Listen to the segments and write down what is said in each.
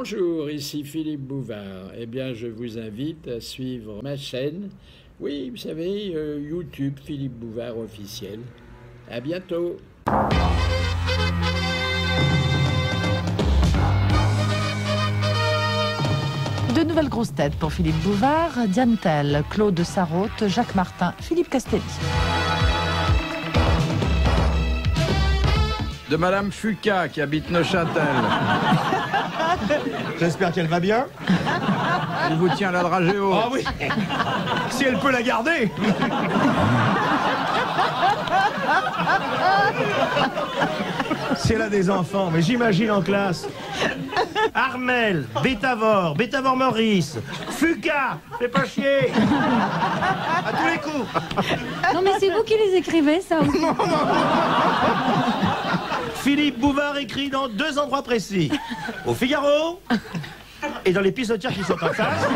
Bonjour, ici Philippe Bouvard. Eh bien, je vous invite à suivre ma chaîne. Oui, vous savez, YouTube Philippe Bouvard officiel. À bientôt. De nouvelles grosses têtes pour Philippe Bouvard, Diane Tell, Claude Sarraute, Jacques Martin, Philippe Castelli. De Madame Fuca qui habite Neuchâtel. J'espère qu'elle va bien. Elle vous tient la dragée haute. Ah oui. Si elle peut la garder. Si elle a des enfants, mais j'imagine en classe. Armel, Bétavor, Bétavor Maurice, Fuca, fais pas chier. À tous les coups. Non mais c'est vous qui les écrivez, ça aussi. Philippe Bouvard écrit dans 2 endroits précis. Au Figaro et dans les pissotières qui sont en face.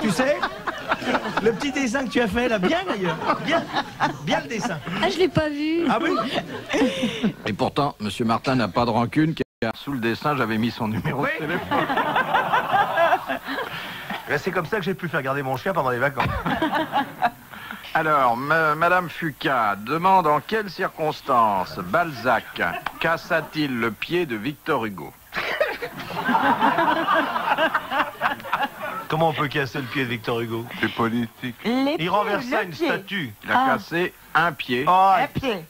Tu sais, le petit dessin que tu as fait là, bien d'ailleurs. Bien le dessin. Ah, je l'ai pas vu. Ah oui. Et pourtant, Monsieur Martin n'a pas de rancune car sous le dessin, j'avais mis son numéro de téléphone. C'est comme ça que j'ai pu faire garder mon chien pendant les vacances. Alors, Madame Fuca demande en quelles circonstances Balzac cassa-t-il le pied de Victor Hugo? Comment on peut casser le pied de Victor Hugo? C'est politique. Il renversa une statue. Il a cassé un pied, Oh,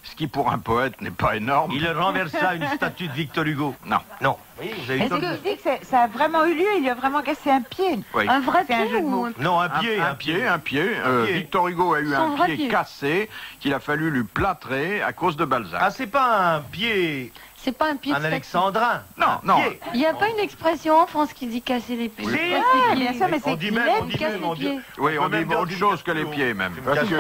ce qui pour un poète n'est pas énorme. il renversa une statue de Victor Hugo. Non. Non. Oui, vous avez Est-ce que tu dis que ça a vraiment eu lieu? Il a vraiment cassé un pied? Oui. Un vrai C'est un pied jeu de ou mots. Non, un pied. Un pied. Victor Hugo a eu Son un vrai pied pied. cassé qu'il a fallu lui plâtrer à cause de Balzac. Ah, c'est pas un pied, c'est pas un pied de un statue. alexandrin. Non, Un non. pied. Il n'y a pas une expression en France qui dit casser les pieds. Oui. Casser Ah, les pieds. bien sûr, mais On c'est dit qu'il même, aime on dit casser même, les on dit- pieds. Oui, on peut même dit dire autre du chose que les Victor. pieds même. Parce que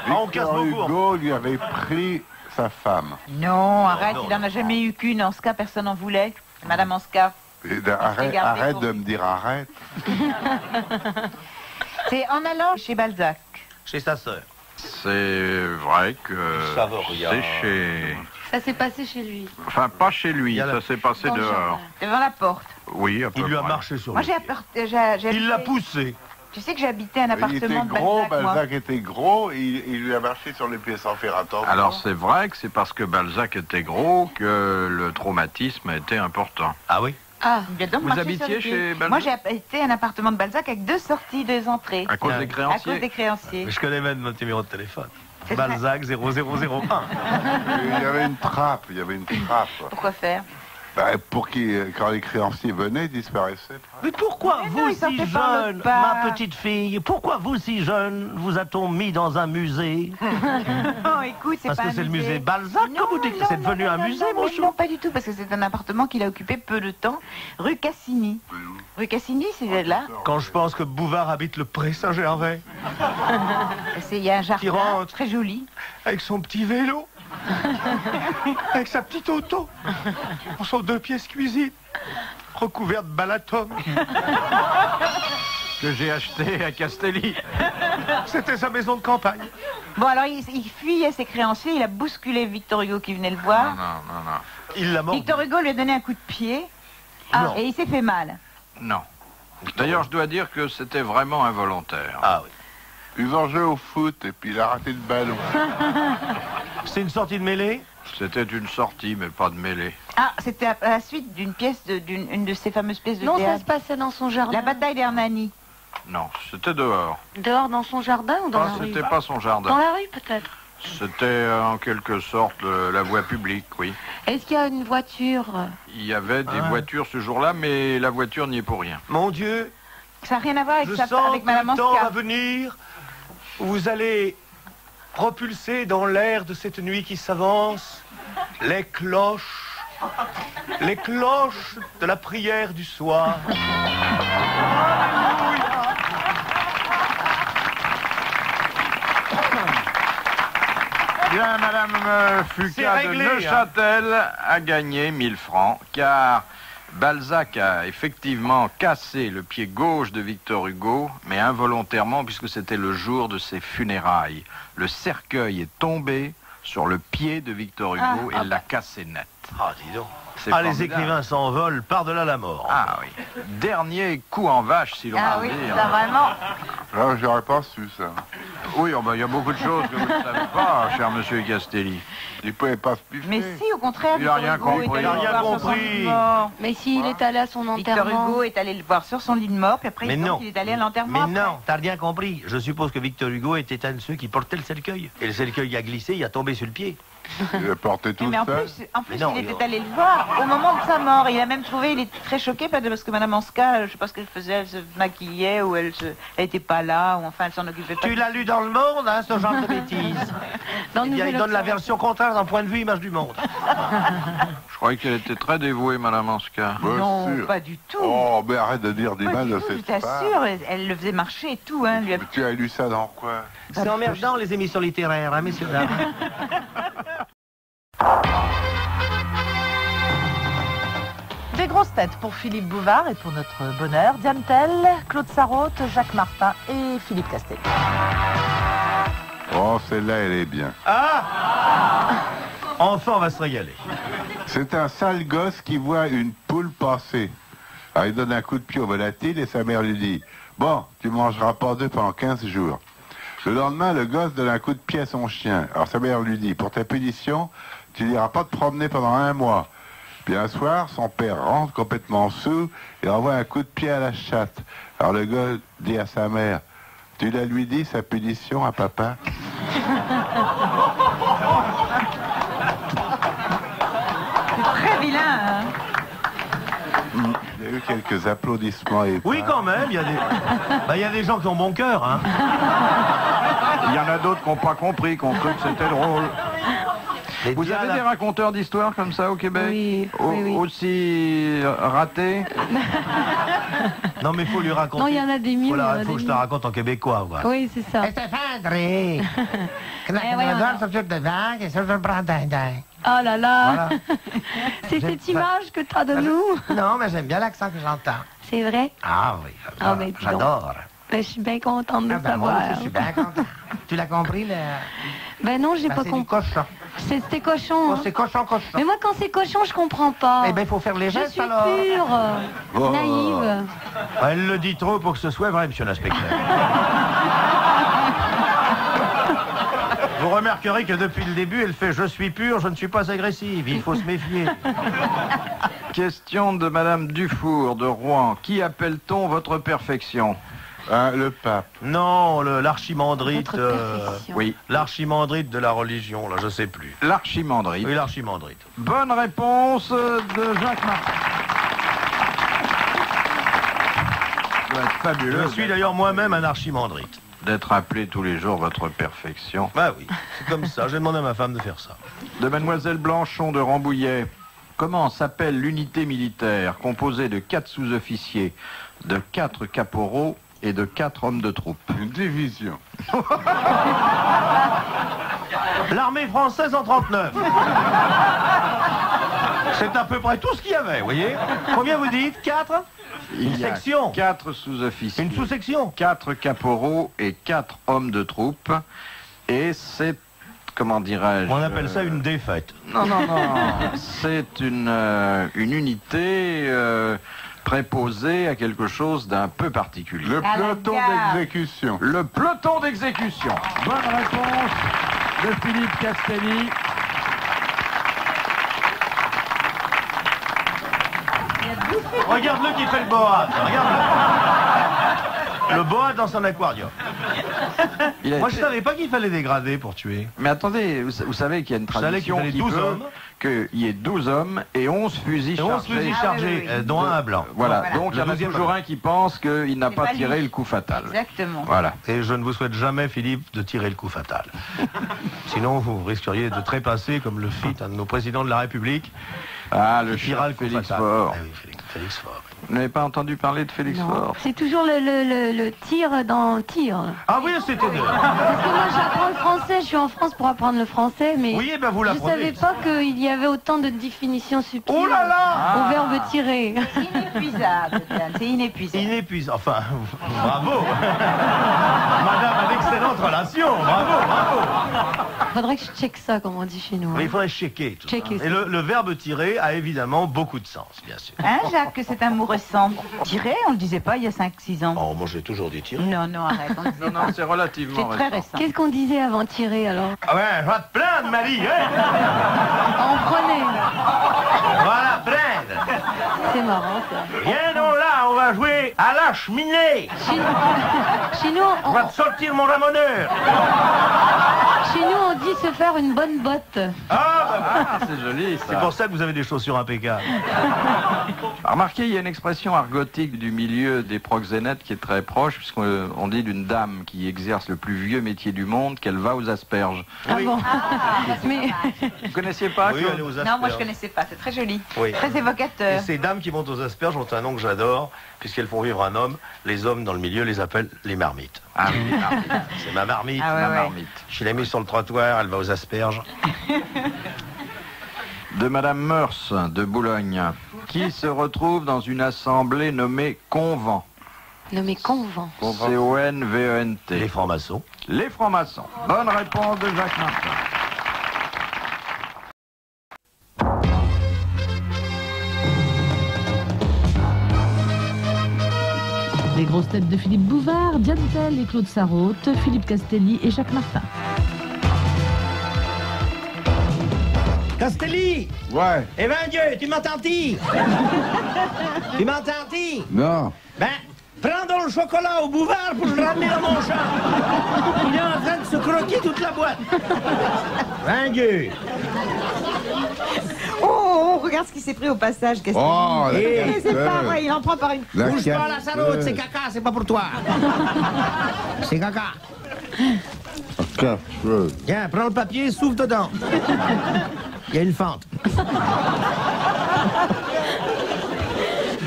on casse Victor beaucoup, Hugo lui avait pris sa femme. Non, arrête, non, il n'en a jamais eu qu'une. Anska, personne n'en voulait. Madame Anska. Arrête de me dire arrête. C'est en allant chez Balzac. Chez sa sœur. C'est vrai que Savoria. c'est chez... Ça s'est passé chez lui. Enfin, pas chez lui, Il y a la- ça s'est passé Dans le dehors. jardin. Devant la porte. Oui, à peu Il lui a près. marché sur Moi, le j'ai pied. apporté. Il l'a poussé. Tu sais que j'ai habité un Il appartement était de gros, Balzac, moi. Balzac était gros, il lui a marché sur les pieds sans faire attention. Alors c'est vrai que c'est parce que Balzac était gros que le traumatisme a été important. Ah oui. Ah, Il a donc Vous marché habitiez sur les pieds. chez Balzac? Moi, j'ai habité un appartement de Balzac avec 2 sorties, 2 entrées. À cause Ah, des À cause créanciers. des créanciers. Mais je connais même notre numéro de téléphone. C'est Balzac 0001. Il y avait une trappe, Pourquoi faire? Pour qu'il, quand les créanciers venaient, ils disparaissaient. Mais pourquoi Mais non, vous ils si sortaient par l'autre jeune, part. ma petite fille, pourquoi vous si jeune vous a-t-on mis dans un musée? Oh, écoute, c'est Parce pas que un c'est le musée Balzac, Non, comme vous dites, non, c'est non, devenu non, un non, musée, non, mon mais chou. non, pas du tout, parce que c'est un appartement qu'il a occupé peu de temps. Rue Cassini. Rue Cassini, c'est là. Quand je pense que Bouvard habite le Pré Saint-Gervais, Il y a un Qui jardin rentre. très joli. avec son petit vélo, avec sa petite auto, pour son 2 pièces cuisine, recouvert de balaton. Que j'ai acheté à Castelli. C'était sa maison de campagne. Bon, alors il fuyait ses créanciers, il a bousculé Victor Hugo qui venait le voir. Non. Il l'a mordu. Victor Hugo lui a donné un coup de pied. Non. Et il s'est fait mal. Non. D'ailleurs, je dois dire que c'était vraiment involontaire. Ah oui. Ils ont joué au foot et puis il a raté le ballon. C'est une sortie de mêlée? C'était une sortie, mais pas de mêlée. Ah, c'était à la suite d'une pièce, d'une de ces fameuses pièces de non, ça théâtre. se passait dans son jardin. La bataille d'Hernani. Non, c'était dehors. Dehors dans son jardin ou dans Ah, la rue? c'était pas son Dans jardin. la rue peut-être. C'était en quelque sorte la voie publique, oui. Est-ce qu'il y a une voiture? Il y avait des Ah. voitures ce jour-là, mais la voiture n'y est pour rien. Mon Dieu, Ça n'a rien à voir avec, je sa, sens avec que Madame le temps va Anska. venir où vous allez propulser dans l'air de cette nuit qui s'avance les cloches de la prière du soir. Bien, Madame C'est Fuca de réglé, Neuchâtel a gagné 1000 francs, car Balzac a effectivement cassé le pied gauche de Victor Hugo, mais involontairement, puisque c'était le jour de ses funérailles. Le cercueil est tombé sur le pied de Victor Hugo et l'a cassé net. Ah, dis donc. C'est Ah, les formidable. écrivains s'envolent par-delà la mort. Ah oui. Dernier coup en vache, si l'on Ah peut oui, dire. ça vraiment. Là, j'aurais pas su ça. Oui, oh, ben, il y a beaucoup de choses que vous ne savez pas, cher monsieur Castelli. Il pouvait pas se piffer. Mais si, au contraire, Il a Victor rien Hugo compris. est allé Il a le rien voir sur son compris. lit de mort. Mais s'il est allé à son Victor enterrement. Hugo est allé le voir sur son lit de mort, puis après Mais non. il est allé à l'enterrement. Mais après. non, t'as rien compris. Je suppose que Victor Hugo était un de ceux qui portait le cercueil. Et le cercueil a glissé, il a tombé sur le pied. Il a porté tout Mais en seul. plus, Mais non, il était allé le voir au moment de sa mort. Il a même trouvé, il était très choqué parce que Madame Anska, je sais pas ce qu'elle faisait, elle se maquillait ou elle était pas là, ou enfin elle s'en occupait pas. Tu l'as lu dans le Monde, hein, ce genre de bêtises. Dans Eh bien, il Nouvel donne la Observateur. version contraire d'un point de vue image du monde. Je croyais qu'elle était très dévouée, Madame Anska. Bien Non, sûr. pas du tout. Oh, mais arrête de dire du Pas mal du de tout, je cette femme. t'assure, elle le faisait marcher et tout. Hein, lui a- Mais tu as lu ça dans quoi? C'est emmerdant, les émissions littéraires, hein, messieurs, dames. Des grosses têtes pour Philippe Bouvard et pour notre bonheur, Diane Tell, Claude Sarraute, Jacques Martin et Philippe Castelli. Oh, celle-là, elle est bien. Ah Enfin, on va se régaler. C'est un sale gosse qui voit une poule passer. Alors, il donne un coup de pied au volatile et sa mère lui dit « Bon, tu mangeras pas d'œufs pendant 15 jours. » Le lendemain, le gosse donne un coup de pied à son chien. Alors sa mère lui dit « Pour ta punition, tu n'iras pas te promener pendant 1 mois. » Puis un soir, son père rentre complètement sous et envoie un coup de pied à la chatte. Alors le gosse dit à sa mère « Tu l'as lui dit, sa punition à papa ?» C'est très vilain. Hein. Il y a eu quelques applaudissements et Oui, quand même, il y a des... Bah, il y a des gens qui ont bon cœur, hein. Il y en a d'autres qui n'ont pas compris, qui ont cru que c'était drôle. Mais Vous avez des raconteurs d'histoires comme ça au Québec? Oui, oui, oui. Aussi ratés? Non, mais il faut lui raconter. Non, il y en a des mieux. Faut, il y en a faut des que je te mieux. raconte en québécois, quoi. Oui, c'est ça. Stéphane, voyons. s'occupe de vagues et ça, je le prends dindin. Oh là là. Voilà. C'est cette image que tu as de nous. Non, mais j'aime bien l'accent que j'entends. C'est vrai? Ah oui, Ah, ben, dis donc. j'adore. Ben, je suis bien contente de Ah, ben, moi savoir. aussi, je suis bien content. Tu l'as compris, le... Ben non, j'ai Ben, pas c'est du compris. cochon. C'était cochon. Oh, hein. c'est cochon. Mais moi, quand c'est cochon, je comprends pas. Eh bien, il faut faire les je gestes, suis alors. pure, Oh. naïve. Elle le dit trop pour que ce soit vrai, monsieur l'inspecteur. Vous remarquerez que depuis le début, elle fait « Je suis pure, je ne suis pas agressive, il faut se méfier. Question de Madame Dufour de Rouen. Qui appelle-t-on votre perfection? Hein, le pape. » Non, l'archimandrite... Votre perfection. Oui, l'archimandrite de la religion, là, je sais plus. l'archimandrite. Oui, l'archimandrite. Bonne réponse de Jacques Martin. Ça doit être fabuleux Je suis d'ailleurs moi-même un archimandrite. d'être appelé tous les jours votre perfection. Bah oui, c'est comme ça, j'ai demandé à ma femme de faire ça. De Mademoiselle Blanchon de Rambouillet. Comment s'appelle l'unité militaire composée de 4 sous-officiers, de 4 caporaux et de 4 hommes de troupe? Une division. L'armée française en 39. C'est à peu près tout ce qu'il y avait, vous voyez. Combien vous dites? 4? Il y a section. 4 sous-officiers, Une sous-section. 4 caporaux et 4 hommes de troupe. Et c'est, comment dirais-je... On appelle ça une défaite. Non, non, non. C'est une unité préposée à quelque chose d'un peu particulier. Le À la peloton gare. d'exécution. Le peloton d'exécution. Bonne réponse de Philippe Castelli. Regarde-le qui fait le boa. Regarde-le. Le boa dans son aquarium. Il a Moi, je été- savais pas qu'il fallait dégrader pour tuer. Mais attendez, vous savez qu'il y a une Je savais qu'il tradition fallait qui 12 veut hommes. qu'il y ait 12 hommes et 11 fusils Et 11 chargés. fusils Ah, chargés, oui, oui. dont un à blanc. Voilà, Voilà. donc il y en Le a deuxième toujours un qui pense qu'il n'a C'est pas pas tiré lui. le coup fatal. Exactement. Voilà. Et je ne vous souhaite jamais, Philippe, de tirer le coup fatal. Sinon, vous risqueriez de trépasser, comme le fit un de nos présidents de la République, Ah, le qui tira cher le coup Félix fatal. Faure. Ah oui, Félix Faure. Vous n'avez pas entendu parler de Félix Non. Faure? C'est toujours le tir dans le tir. Ah oui, c'était... Parce que moi, j'apprends le français. Je suis en France pour apprendre le français, mais Oui, eh ben vous je l'apprenez. savais pas qu'il y avait autant de définitions subtiles Oh là là au verbe tirer. Inépuisable, Diane, c'est inépuisable. Inépuisable. Enfin, bravo. Madame a d'excellentes relations. Bravo, bravo. Faudrait que je check ça, comme on dit chez nous. Mais il faudrait checker tout Checker ça. ça. Et le verbe tirer a évidemment beaucoup de sens, bien sûr. Hein, Jacques, que c'est un mot récent. Tirer, on le disait pas il y a 5-6 ans. Oh, moi j'ai toujours dit tirer. Non, non, arrête. on le disait Non, non, pas. c'est relativement C'est très récent. récent. Qu'est-ce qu'on disait avant tirer, alors? Ah ouais, va te plaindre, Marie, hein. On prenait. Voilà, plaindre. C'est marrant, ça. Viens donc là, on va jouer à la cheminée. Chez nous, On va te sortir mon ramoneur. chez nous, on dit se faire une bonne botte. Ah, c'est joli, ça. C'est pour ça que vous avez des chaussures impeccables. Remarquez, il y a une expression argotique du milieu des proxénètes qui est très proche, puisqu'on dit d'une dame qui exerce le plus vieux métier du monde qu'elle va aux asperges. Ah bon? Mais Vous connaissiez pas Oui, Claude allez aux Non, moi je asperges. connaissais pas, c'est très joli. Oui. Très Et évocateur. ces dames qui vont aux asperges ont un nom que j'adore, puisqu'elles font vivre un homme. Les hommes dans le milieu les appellent les marmites. Ah oui, les marmites. C'est ma marmite. Ah ouais, La ouais. marmite. Je l'ai mise sur le trottoir, elle va aux asperges. De Madame Meurs de Boulogne, qui se retrouve dans une assemblée nommée Convent. nommé convent. C-O-N-V-E-N-T. Les francs-maçons. Les francs-maçons. Bonne réponse de Jacques Martin. Les grosses têtes de Philippe Bouvard, Diane Tell et Claude Sarraute, Philippe Castelli et Jacques Martin. Castelli! Ouais. Eh ben Dieu, tu m'entends-tu? Tu m'entends-tu? Non. Ben, prends donc le chocolat au Bouvard pour le ramener dans mon champ. Il est en train de se croquer toute la boîte. Ben Dieu. Oh, regarde ce qui s'est pris au passage, Castelli. Oh, la Eh, C'est pas cafeuse. vrai, il en prend par une... La Bouge pas la cafeuse. salope, c'est caca, c'est pas pour toi. C'est caca. La cafeuse. Tiens, prends le papier, souffle dedans. Il y a une fente.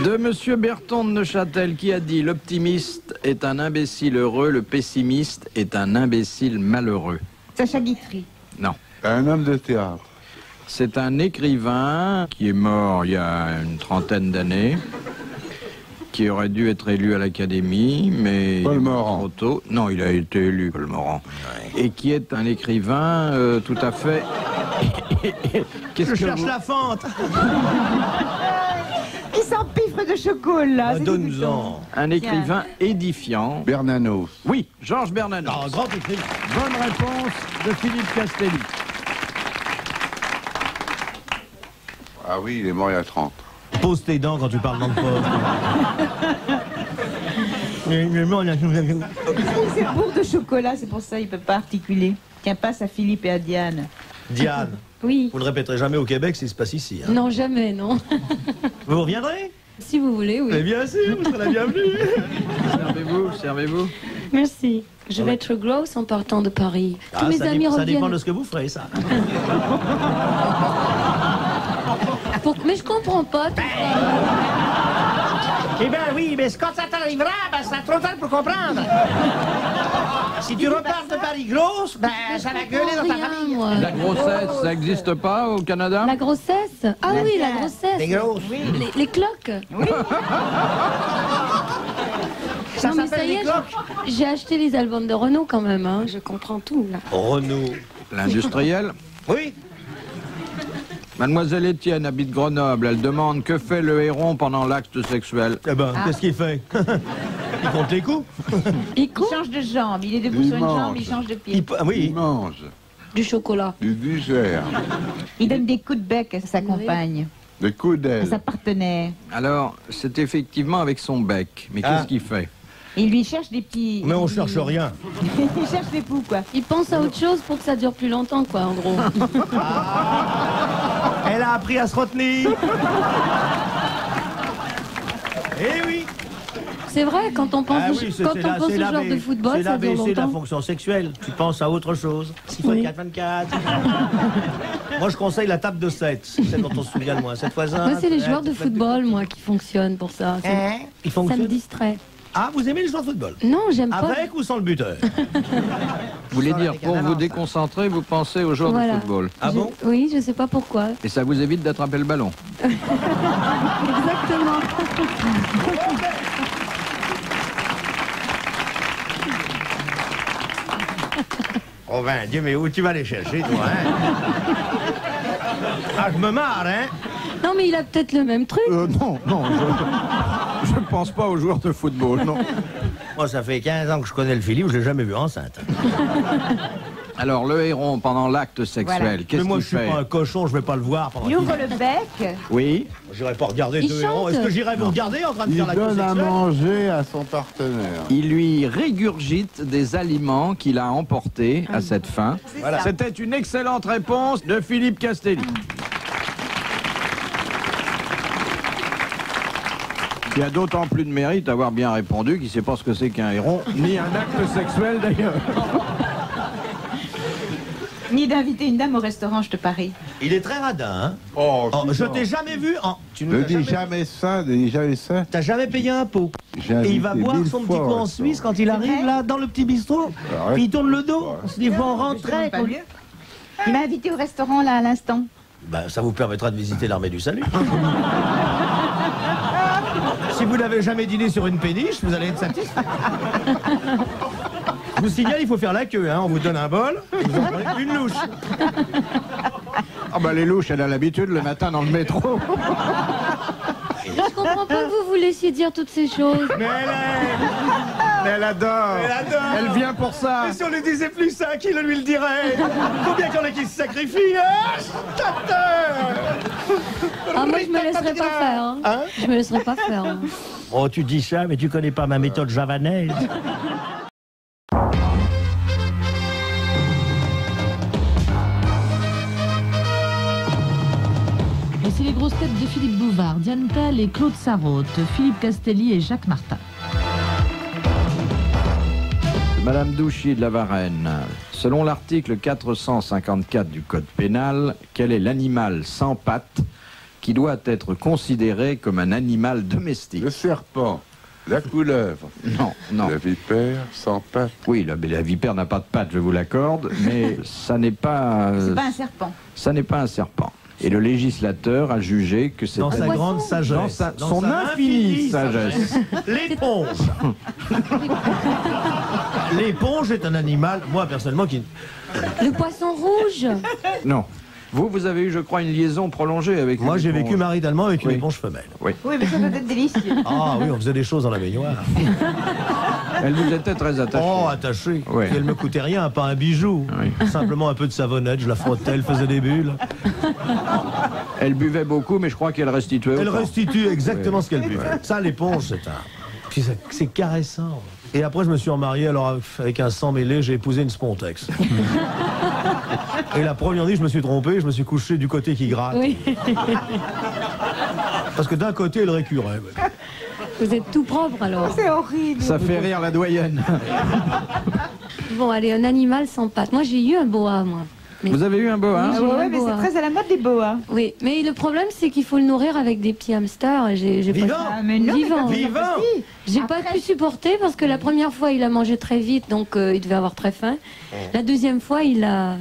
De Monsieur Berton de Neuchâtel qui a dit « L'optimiste est un imbécile heureux, le pessimiste est un imbécile malheureux Sacha Guitry. ». Non. Un homme de théâtre. C'est un écrivain qui est mort il y a une trentaine d'années, qui aurait dû être élu à l'Académie, mais... Paul il est mort Morand. trop tôt. Non, il a été élu, Paul Morand. Et qui est un écrivain tout à fait... Qu'est-ce Je que cherche vous- la fente. Il s'empiffre de chocolat. c'est Donne-nous-en. dégoûtant. Un écrivain édifiant. Bernanos. Oui, Georges Bernanos. Oh, grand écrivain. Bonne réponse de Philippe Castelli. Ah oui, il est mort il y a 30. Pose tes dents quand tu parles dans le poste. C'est bourre de chocolat, c'est pour ça il peut pas articuler. Tiens, passe à Philippe et à Diane. Diane, Oui. vous ne répéterez jamais au Québec ce qui se passe ici. Hein. Non, jamais, non. Vous reviendrez? Si vous voulez, Mais oui. bien sûr, vous serez la bienvenue. Servez-vous, servez-vous. Merci. Je vais être grosse en partant de Paris. Tous Ah, mes ça, amis ça reviennent. dépend de ce que vous ferez, ça. Mais je comprends pas tout ça. Eh bien oui, mais quand ça t'arrivera, ben, c'est trop tard pour comprendre. Si tu repars de Paris grosse, ben ça va gueuler dans ta Rien, famille. moi. La grossesse, ça n'existe pas au Canada? La grossesse? Ah oui, la grossesse. Des grosses. Les cloques. Ça Non, mais ça s'appelle y des est, cloques. j'ai acheté les albums de Renault quand même, hein. Je comprends tout, là. Renaud. L'industriel? Oui. Mademoiselle Étienne habite Grenoble. Elle demande que fait le héron pendant l'acte sexuel. Eh ben, qu'est-ce qu'il fait? Il compte les coups. Il Il court change de jambe, il est debout Il sur une jambe, mange. il change de pied. Ah oui. Il mange. du chocolat. Du digère. Il donne des coups de bec à sa compagne, Des coups à d'aile. sa partenaire. Alors, c'est effectivement avec son bec. Mais Ah. qu'est-ce qu'il fait? Il lui cherche des petits... Mais on cherche rien. Il cherche des poux, quoi. Il pense à autre chose pour que ça dure plus longtemps, quoi, en gros. Elle a appris à se retenir. Eh oui. C'est vrai, quand on pense, Ah oui, quand on pense au joueur de football, ça dure C'est la longtemps. fonction sexuelle. Tu penses à autre chose. 6 fois Oui. 4, 24. Moi, je conseille la table de 7. C'est celle dont on se souvient le moins. 7 fois 1. Moi, c'est les joueurs de football, moi, qui fonctionnent pour ça. Ils Ça me fonctionnent. distrait. Ah, vous aimez les joueurs de football? Non, j'aime pas. Avec ou sans le buteur? Vous voulez Sans dire, avec pour un vous avance. déconcentrer, vous pensez aux joueurs Voilà. de football. Ah bon? Oui, je sais pas pourquoi. Et ça vous évite d'attraper le ballon. Exactement. Oh ben, Dieu, mais où tu vas les chercher, toi, hein? Ah, je me marre, hein? Non, mais il a peut-être le même truc. Non, je ne pense pas aux joueurs de football, non. Moi, ça fait 15 ans que je connais le Philippe, je l'ai jamais vu enceinte. Alors, le héron, pendant l'acte sexuel, qu'est-ce Mais moi, qu'il je suis fait? pas un cochon, je vais pas le voir pendant Il ouvre le bec. Oui. J'irai pas regarder Il deux héros. chante. Est-ce que j'irai vous regarder en train de Il faire l'acte donne à sexuel? manger à son partenaire. Il lui régurgite des aliments qu'il a emportés à cette fin. Voilà. C'était une excellente réponse de Philippe Castelli. Qui a d'autant plus de mérite d'avoir bien répondu qu'il ne sait pas ce que c'est qu'un héron, ni un acte sexuel d'ailleurs. Ni d'inviter une dame au restaurant, je te parie. Il est très radin, hein? Oh, Oh, je t'ai jamais vu en... Tu ne nous dis jamais ça, ne dis jamais ça. T'as jamais payé un pot. J'ai Et il va invité boire 1000 son petit fois coup au en restaurant. Suisse quand il arrive là dans le petit bistrot. Arrête. Puis il tourne le dos. On se dit, faut en rentrer. Pas mieux. Il m'a invité au restaurant là à l'instant. Ben, ça vous permettra de visiter l'armée du salut. Si vous n'avez jamais dîné sur une péniche, vous allez être satisfait. Je vous signale, il faut faire la queue, hein. On vous donne un bol, et vous en prenez une louche. Ah bah les louches, elle a l'habitude le matin dans le métro. Je comprends pas que vous vous laissiez dire toutes ces choses. Mais Elle adore. elle adore. Elle vient pour ça. Et si on lui disait plus ça, qui le lui le dirait? Faut bien qu'il y en ait qui se sacrifient, hein? Ah, moi, je me laisserai pas faire. Hein. Hein? Je me laisserai pas faire. Hein. Oh, tu dis ça, mais tu connais pas ma méthode javanaise. Et c'est les grosses têtes de Philippe Bouvard, Diane Tell et Claude Sarraute, Philippe Castelli et Jacques Martin. Madame Douchy de la Varenne, selon l'article 454 du Code pénal, quel est l'animal sans pattes qui doit être considéré comme un animal domestique? Le serpent, la couleuvre, Non. la vipère sans pattes. Oui, la vipère n'a pas de pattes, je vous l'accorde, mais ça n'est pas... C'est pas un serpent. Ça n'est pas un serpent. Et le législateur a jugé que c'est Dans sa un- grande sagesse. dans son infinie sagesse. L'éponge. L'éponge est un animal, moi personnellement, qui... Le poisson rouge. Non. Vous avez eu, je crois, une liaison prolongée avec Moi une j'ai éponge. vécu maridalement avec une Oui. éponge femelle. Oui, mais ça doit être délicieux. Ah oui, on faisait des choses dans la baignoire. Elle vous était très attachée. Oh, attachée. Oui. Elle me coûtait rien, pas un bijou. Oui. Simplement un peu de savonnette, je la frottais, elle faisait des bulles. Elle buvait beaucoup, mais je crois qu'elle restituait Elle autant. restitue exactement ce qu'elle buvait. Ça, l'éponge, c'est un... Puis c'est caressant. Et après, je me suis remarié, alors avec un sang mêlé, j'ai épousé une spontex. Et la première nuit, je me suis trompé, je me suis couché du côté qui gratte. Oui. Parce que d'un côté, elle récurait. Vous êtes tout propre alors. C'est horrible. Ça fait rire la doyenne. Bon, allez, un animal sans pattes. Moi, j'ai eu un boa, moi. Mais- Vous avez eu un boa, hein? Ah ouais, mais c'est très à la mode des boas. Oui, mais le problème, c'est qu'il faut le nourrir avec des petits hamsters. Et j'ai Vivant. pas... Ah, mais non, mais Vivant. pas Vivant. J'ai pas pu supporter parce que la première fois, il a mangé très vite, donc il devait avoir très faim. La deuxième fois, il a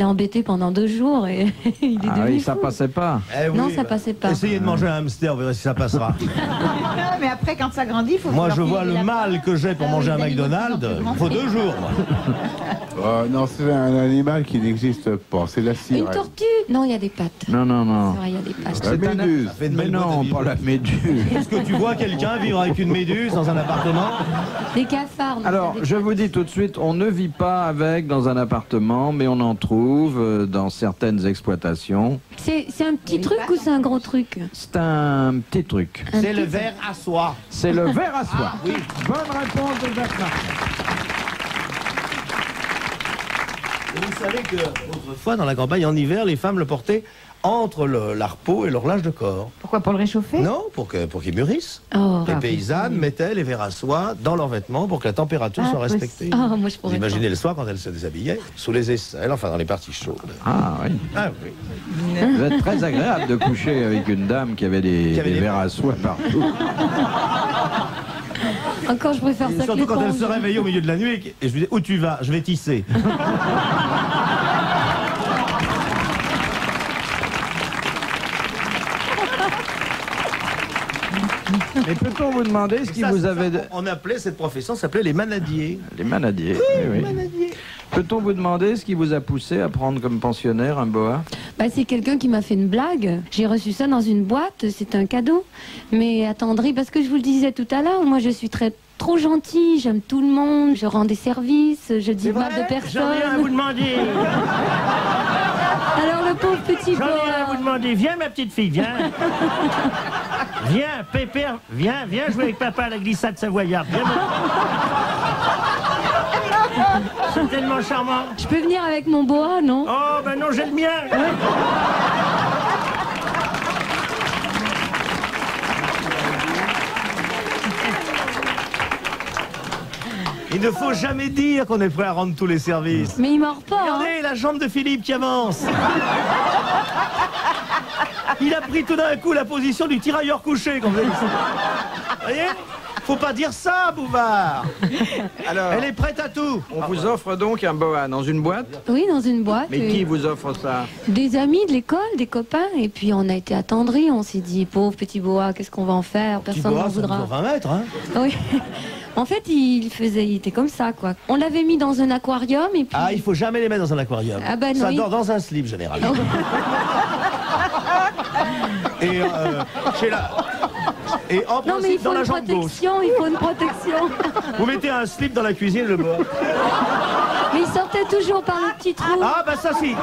embêté pendant 2 jours et il est Ah devenu oui, ça fou. passait pas. Eh oui, Non, ça passait pas. Essayez de manger un hamster, vous verrez si ça passera. Ah, mais après, quand ça grandit, il faut. Moi, leur je vois filer le la mal part. que j'ai pour Ah manger oui, un les animaux McDonald's. qui sont Il faut 2 jours, moi. Oh, non, c'est un animal qui n'existe pas, c'est la Une sirène. tortue. Non, il y a des pattes. Non. C'est vrai, il y a des pattes. La méduse. Ça fait une Mais belle boîte à non, bijoux. pas la méduse. Est-ce que tu vois quelqu'un vivre avec une méduse dans un appartement? Des cafards. non, Alors, c'est des- je vous dis tout de suite, on ne vit pas avec dans un appartement, mais on en trouve dans certaines exploitations. C'est un petit truc ou c'est un gros truc? C'est un petit truc. C'est le verre à soie. C'est le ver à soie. Oui. Bonne réponse de Jacques Martin. Et vous savez que autrefois, dans la campagne, en hiver, les femmes le portaient entre l'arpeau et leur linge de corps. Pourquoi? Pour le réchauffer? Non, pour qu'ils mûrissent. Oh, Les paysannes mettaient les verres à soie dans leurs vêtements pour que la température soit respectée. oh moi je Vous pourrais imaginez le soir quand elles se déshabillaient, sous les aisselles, enfin dans les parties chaudes. Ah oui. Ah oui. Vous êtes très agréable de coucher avec une dame qui avait des vers à soie partout. pas. Encore je préfère Et ça que surtout quand elle l'éponge. se réveillait au milieu de la nuit et je lui disais où tu vas? Je vais tisser. Et peut-on vous demander ce qui Ça, vous c'est avait... ça, on appelait cette profession, ça s'appelait les manadiers. Les manadiers. Oui, oui. Peut-on vous demander ce qui vous a poussé à prendre comme pensionnaire un boa? Bah, c'est quelqu'un qui m'a fait une blague. J'ai reçu ça dans une boîte, c'est un cadeau. Mais attendri, parce que je vous le disais tout à l'heure, moi je suis trop gentille, j'aime tout le monde, je rends des services, je dis mal de J'en personne. viens à vous demander. Alors le pauvre petit J'en viens à vous boa. demander. Viens, ma petite fille, viens. Viens, Pépère, viens jouer avec papa à la glissade savoyarde. Viens. C'est tellement charmant. Je peux venir avec mon boa, non? Oh, ben non, j'ai le mien. Il ne faut jamais dire qu'on est prêt à rendre tous les services. Mais il mord pas. Hein. Regardez la jambe de Philippe qui avance. Il a pris tout d'un coup la position du tirailleur couché, comme vous avez dit. Vous voyez? Faut pas dire ça, Bouvard. Alors, Elle est prête à tout. on vous offre donc un boa dans une boîte? Oui, dans une boîte. Mais qui vous offre ça? Des amis de l'école, des copains. Et puis on a été attendris. On s'est dit, pauvre petit boa, qu'est-ce qu'on va en faire? Personne n'en voudra. 20 mètres, hein. Oui. En fait, il était comme ça, quoi. On l'avait mis dans un aquarium et puis... Ah, il faut jamais les mettre dans un aquarium. Ah bah non, ça il- dort dans un slip, généralement. Et chez la... Et en Non, mais il principe, faut dans la une jambe gauche. protection, il faut une protection. Vous mettez un slip dans la cuisine, le bois. Mais il sortait toujours par le petit trou. Ah, bah ça si.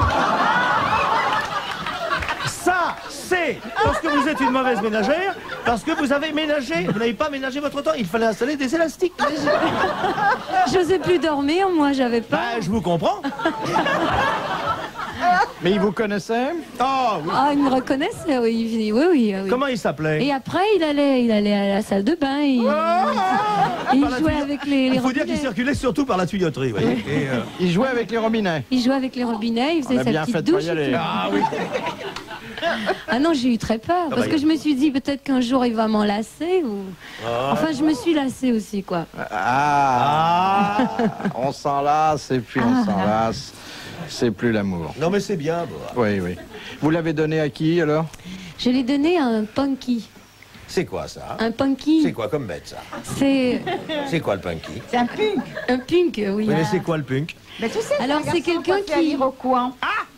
Ça, c'est parce que vous êtes une mauvaise ménagère, parce que vous avez ménagé, vous n'avez pas ménagé votre temps, il fallait installer des élastiques. J'osais plus dormir, moi, j'avais pas. Bah, je vous comprends. Mais il vous connaissait? Oh, oui. Ah, il me reconnaissait, oui, oui. Comment il s'appelait? Et après, il allait à la salle de bain, il Par la jouait tuyau- avec les Il faut dire qu'il robinets. circulait surtout par la tuyauterie, vous voyez. Et, Il jouait avec les robinets. Il jouait avec les robinets, il On faisait a sa bien fait petite de pas douche. y et aller. tout. Ah oui. Ah non, j'ai eu très peur, parce que je me suis dit peut-être qu'un jour il va m'en lasser ou... Enfin, je me suis lassée aussi, quoi. Ah, on s'en lasse et puis on s'en lasse. C'est plus l'amour. Non mais c'est bien, Boa. Oui, oui. Vous l'avez donné à qui alors? Je l'ai donné à un punky. C'est quoi ça? Un punky, C'est quoi comme bête ça? c'est C'est quoi le punky? C'est un punk. un punk, oui. Oui, mais c'est quoi le punk? Mais tu sais, Alors, c'est quelqu'un qui... à l'Iroquois.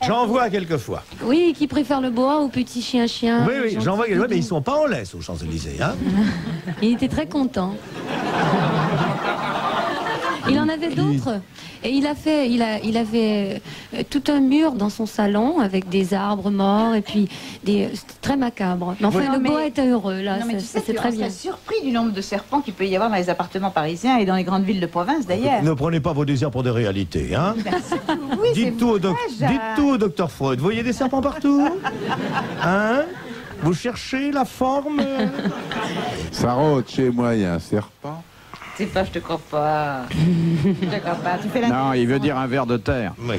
J'en vois quelquefois. Oui, qui préfère le boa au petit chien-chien. Oui, oui, gentil. j'en vois quelquefois, mais ils sont pas en laisse aux Champs-Élysées, hein? Il était très content. Il en avait d'autres. Et il avait tout un mur dans son salon avec des arbres morts et puis c'était très macabre. Mais enfin, Oui. le Non, mais- boa était heureux, là. Non, mais tu sais, c'est tu très serais bien. surpris du nombre de serpents qu'il peut y avoir dans les appartements parisiens et dans les grandes villes de province, d'ailleurs. Ne prenez pas vos désirs pour des réalités, hein? Oui, Dites tout, au dites tout au docteur Freud. Vous voyez des serpents partout? Hein? Vous cherchez la forme? Sarraute, chez moi, il y a un serpent. C'est pas, je te crois pas. Je te crois pas. Tu fais la... Non, il veut dire un ver de terre. Oui.